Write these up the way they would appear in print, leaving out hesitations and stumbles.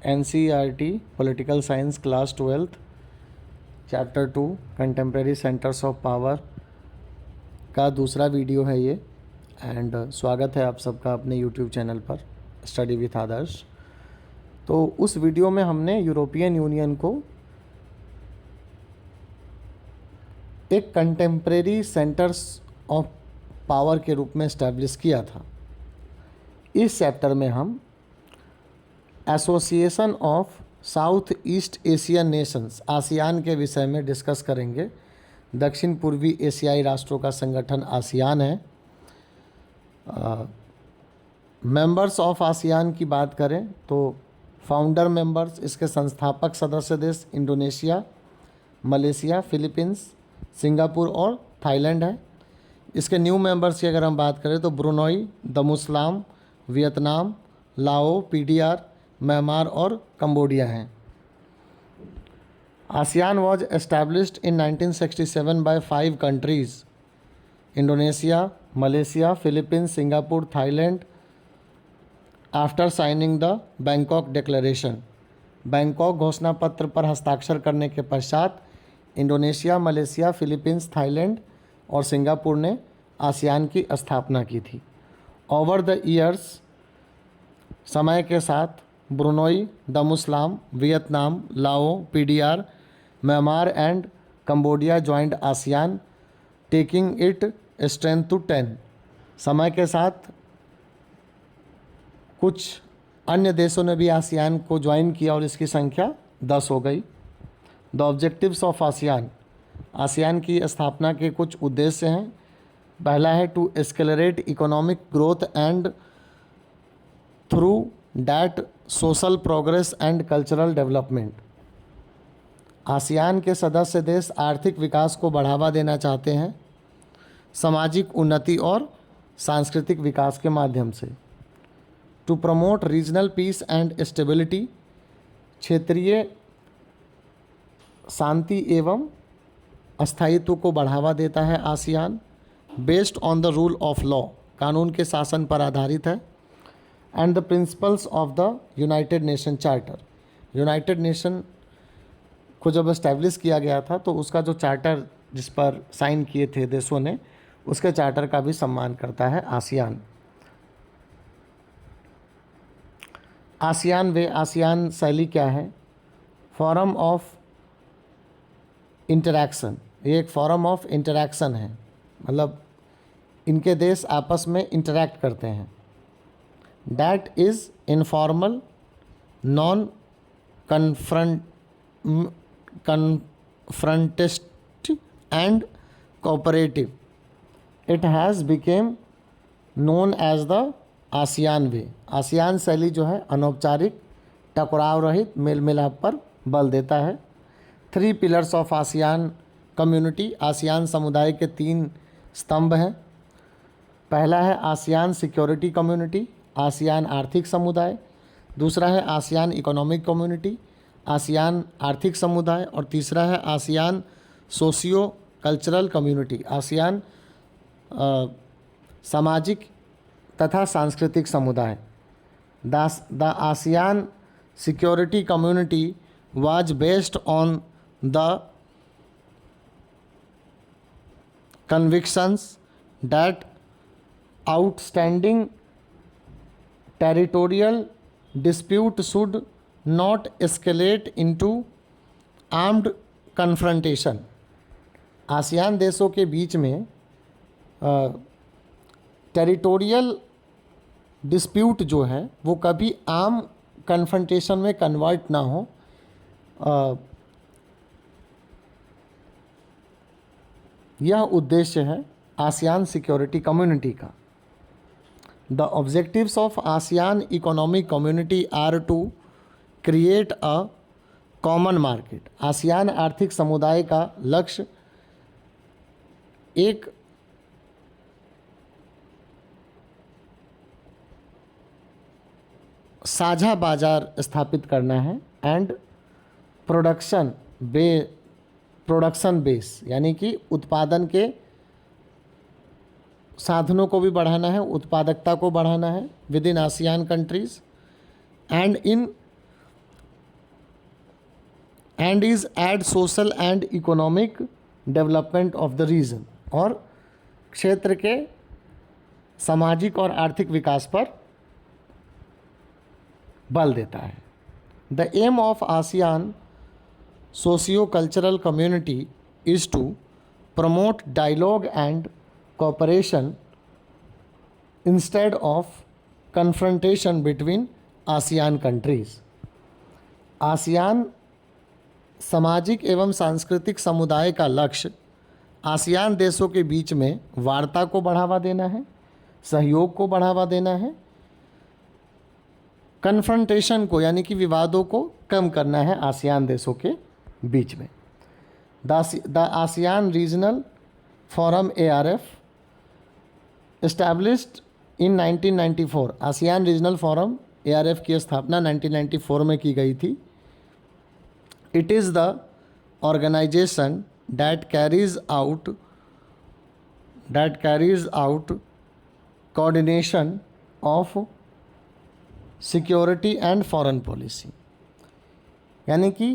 NCERT political science class 12th chapter 2 contemporary centres of power का दूसरा video है ये। एंड स्वागत है आप सबका अपने यूट्यूब चैनल पर स्टडी विथ आदर्श। तो उस वीडियो में हमने यूरोपियन यूनियन को एक कंटेम्प्रेरी सेंटर्स ऑफ पावर के रूप में इस्टेब्लिश किया था। इस चैप्टर में हम association of south east Asian Nations ASEAN के विषय में डिस्कस करेंगे। दक्षिण पूर्वी एशियाई राष्ट्रों का संगठन आसियान है। मेंबर्स ऑफ आसियान की बात करें तो फाउंडर मेंबर्स, इसके संस्थापक सदस्य देश इंडोनेशिया, मलेशिया, फिलीपींस, सिंगापुर और थाईलैंड है। इसके न्यू मेंबर्स की अगर हम बात करें तो Brunei, Darussalam, Vietnam, Lao, PDR, Myanmar और कंबोडिया हैं। ASEAN was established in 1967 by 5 countries Indonesia, Malaysia, Philippines, Singapore, Thailand after signing the Bangkok declaration. Bangkok घोषणा पत्र पर हस्ताक्षर करने के पश्चात इंडोनेशिया, मलेशिया, फिलीपींस, थाईलैंड और सिंगापुर ने आसियान की स्थापना की थी। ओवर द ईयर्स, समय के साथ Brunei, Darussalam, Vietnam, Lao, PDR, Myanmar and Cambodia joined ASEAN taking it strength to 10। समय के साथ कुछ अन्य देशों ने भी आसियान को ज्वाइन किया और इसकी संख्या 10 हो गई। The objectives of ASEAN, ASEAN की स्थापना के कुछ उद्देश्य हैं। पहला है to escalate economic growth and through that social progress and cultural development. ASEAN के सदस्य देश आर्थिक विकास को बढ़ावा देना चाहते हैं सामाजिक उन्नति और सांस्कृतिक विकास के माध्यम से। To promote regional peace and stability, क्षेत्रीय शांति एवं स्थायित्व को बढ़ावा देता है ASEAN. Based on the rule of law, कानून के शासन पर आधारित है। And the principles of the United Nation charter, United Nation को जब इस्टेब्लिश किया गया था तो उसका जो चार्टर जिस पर साइन किए थे देशों ने, उसके चार्टर का भी सम्मान करता है आसियान। आसियान वे, आसियान शैली क्या है? फोरम ऑफ इंटरैक्शन, ये एक फोरम ऑफ इंटरैक्शन है, मतलब इनके देश आपस में इंटरैक्ट करते हैं। That is informal, non confrontationist and cooperative. It has became known as the ASEAN way. ASEAN शैली जो है अनौपचारिक, टकराव रहित, मेल मिलाप पर बल देता है। 3 pillars of ASEAN community, ASEAN समुदाय के 3 स्तंभ हैं। पहला है आसियान सिक्योरिटी कम्युनिटी, आसियान आर्थिक समुदाय। दूसरा है आसियान इकोनॉमिक कम्युनिटी, आसियान आर्थिक समुदाय। और तीसरा है ASEAN socio cultural community, ASEAN सामाजिक तथा सांस्कृतिक समुदाय। The ASEAN security community was based on the convictions that outstanding territorial dispute should not escalate into armed confrontation। ASEAN देशों के बीच में टेरिटोरियल डिस्प्यूट जो है वो कभी आम कन्फ्रंटेशन में कन्वर्ट ना हो। यह उद्देश्य है आसियान सिक्योरिटी कम्युनिटी का। The objectives of ASEAN economic community are to create a common market. ASEAN आर्थिक समुदाय का लक्ष्य एक साझा बाजार स्थापित करना है। एंड प्रोडक्शन बेस, यानी कि उत्पादन के साधनों को भी बढ़ाना है, उत्पादकता को बढ़ाना है within ASEAN countries and in and is aid social and economic development of the region, और क्षेत्र के सामाजिक और आर्थिक विकास पर बल देता है। The aim of ASEAN socio cultural community is to promote dialogue and cooperation instead of confrontation between ASEAN countries। ASEAN सामाजिक एवं सांस्कृतिक समुदाय का लक्ष्य आसियान देशों के बीच में वार्ता को बढ़ावा देना है, सहयोग को बढ़ावा देना है, कन्फ्रंटेशन को यानी कि विवादों को कम करना है आसियान देशों के बीच में। The ASEAN regional forum ARF established in 1994। ASEAN regional forum ARF की स्थापना 1994 में की गई थी। It is the organization that carries out coordination of security and foreign policy, यानी कि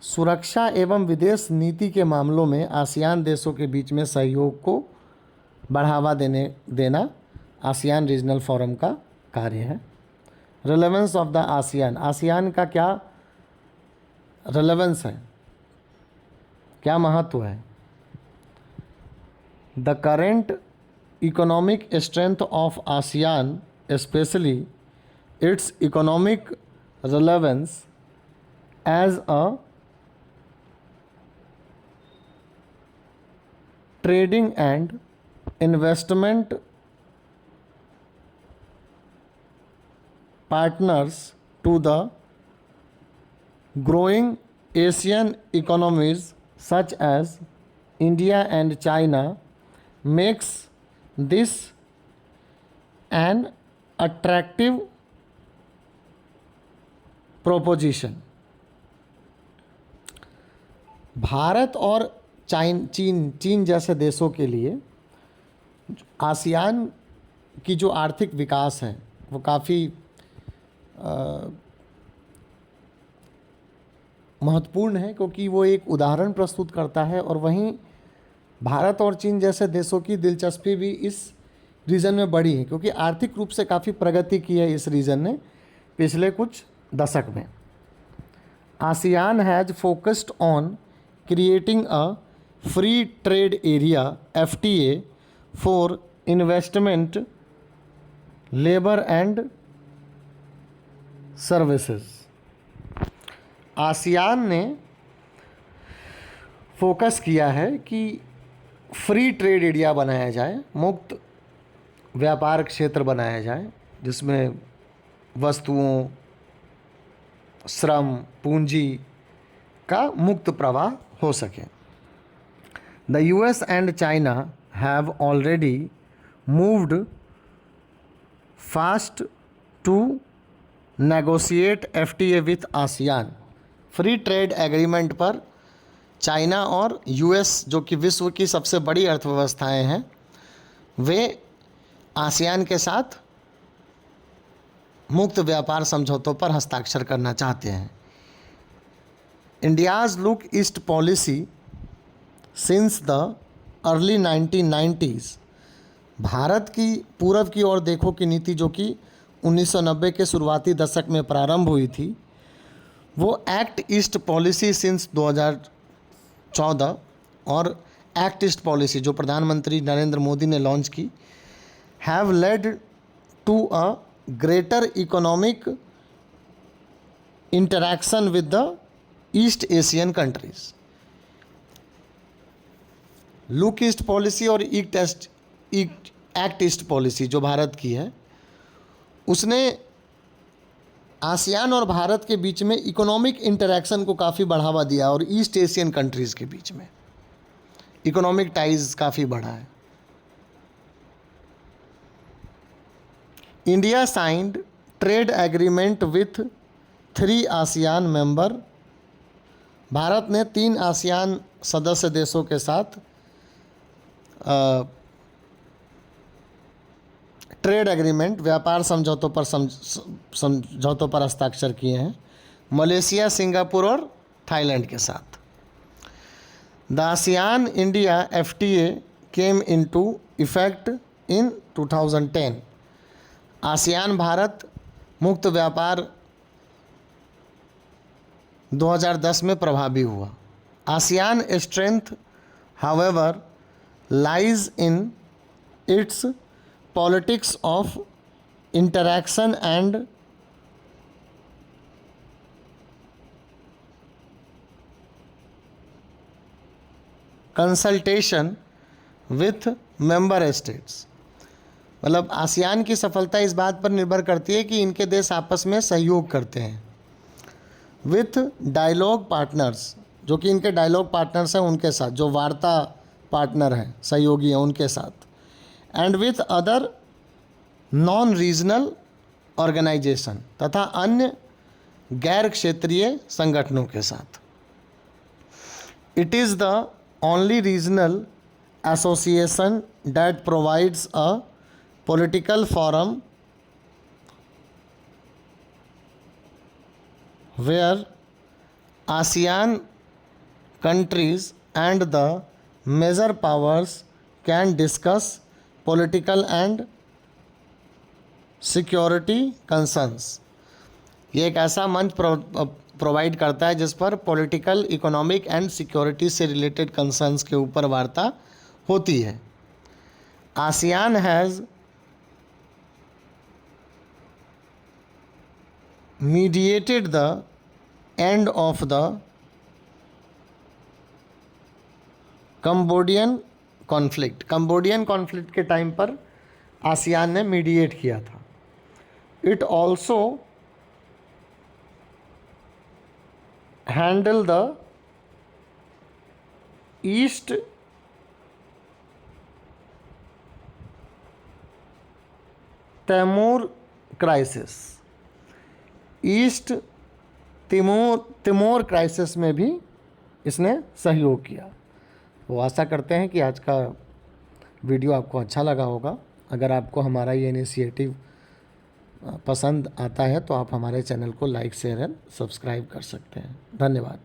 सुरक्षा एवं विदेश नीति के मामलों में आसियान देशों के बीच में सहयोग को बढ़ावा देना आसियान रीजनल फोरम का कार्य है। Relevance of the ASEAN, ASEAN का क्या रिलेवेंस है, क्या महत्व है। The current economic strength of ASEAN, specially its economic relevance as a trading and investment partners to the growing Asian economies such as India and China makes this an attractive proposition। Bharat और चीन जैसे देशों के लिए ASEAN की जो आर्थिक विकास है वो काफ़ी महत्वपूर्ण है, क्योंकि वो एक उदाहरण प्रस्तुत करता है। और वहीं भारत और चीन जैसे देशों की दिलचस्पी भी इस रीजन में बढ़ी है, क्योंकि आर्थिक रूप से काफ़ी प्रगति की है इस रीजन ने पिछले कुछ दशक में। ASEAN has focused on creating a free trade area FTA for investment, labour and services. ASEAN ने फोकस किया है कि फ्री ट्रेड एरिया बनाया जाए, मुक्त व्यापार क्षेत्र बनाया जाए, जिसमें वस्तुओं, श्रम, पूंजी का मुक्त प्रवाह हो सके। The US and China have already moved fast to negotiate FTA with ASEAN। Free trade agreement पर चाइना और US, जो कि विश्व की सबसे बड़ी अर्थव्यवस्थाएं हैं, वे आसियान के साथ मुक्त व्यापार समझौतों पर हस्ताक्षर करना चाहते हैं। India's look East policy since the early 1990s, Bharat की पूरब की ओर देखो की नीति जो कि 1990 के शुरुआती दशक में प्रारंभ हुई थी, वो एक्ट ईस्ट पॉलिसी सिंस 2014 और एक्ट ईस्ट पॉलिसी जो प्रधानमंत्री नरेंद्र मोदी ने लॉन्च की, have led to a greater economic interaction with the East Asian countries. Look East policy और एक्ट ईस्ट पॉलिसी जो भारत की है, उसने आसियान और भारत के बीच में इकोनॉमिक इंटरैक्शन को काफ़ी बढ़ावा दिया और ईस्ट एशियन कंट्रीज़ के बीच में इकोनॉमिक टाइज काफ़ी बढ़ा है। India signed trade agreement with 3 ASEAN member, Bharat ने 3 आसियान सदस्य देशों के साथ ट्रेड एग्रीमेंट, व्यापार समझौतों पर हस्ताक्षर किए हैं। मलेशिया, सिंगापुर और थाईलैंड के साथ। The ASEAN India FTA came into effect in 2010। ASEAN Bharat मुक्त व्यापार 2010 में प्रभावी हुआ। ASEAN strength however lies in its politics of interaction and consultation with member states. मतलब आसियान की सफलता इस बात पर निर्भर करती है कि इनके देश आपस में सहयोग करते हैं। विथ डायलॉग पार्टनर्स, जो कि इनके डायलॉग पार्टनर्स हैं उनके साथ, जो वार्ता पार्टनर हैं, सहयोगी हैं उनके साथ। And with other non regional organization, तथा अन्य गैर क्षेत्रीय संगठनों के साथ। It is the only regional association that provides a political forum where ASEAN countries and the major powers can discuss political and security concerns। ये एक ऐसा मंच प्रोवाइड करता है जिस पर पॉलिटिकल, इकोनॉमिक एंड सिक्योरिटी से रिलेटेड कंसर्न्स के ऊपर वार्ता होती है। ASEAN has mediated the end of the Cambodian conflict. Cambodian conflict के टाइम पर आसियान ने मीडिएट किया था। It also handle the East Timor crisis. East Timor crisis में भी इसने सहयोग किया। वो आशा करते हैं कि आज का वीडियो आपको अच्छा लगा होगा। अगर आपको हमारा ये इनिशिएटिव पसंद आता है तो आप हमारे चैनल को लाइक, शेयर एंड सब्सक्राइब कर सकते हैं। धन्यवाद।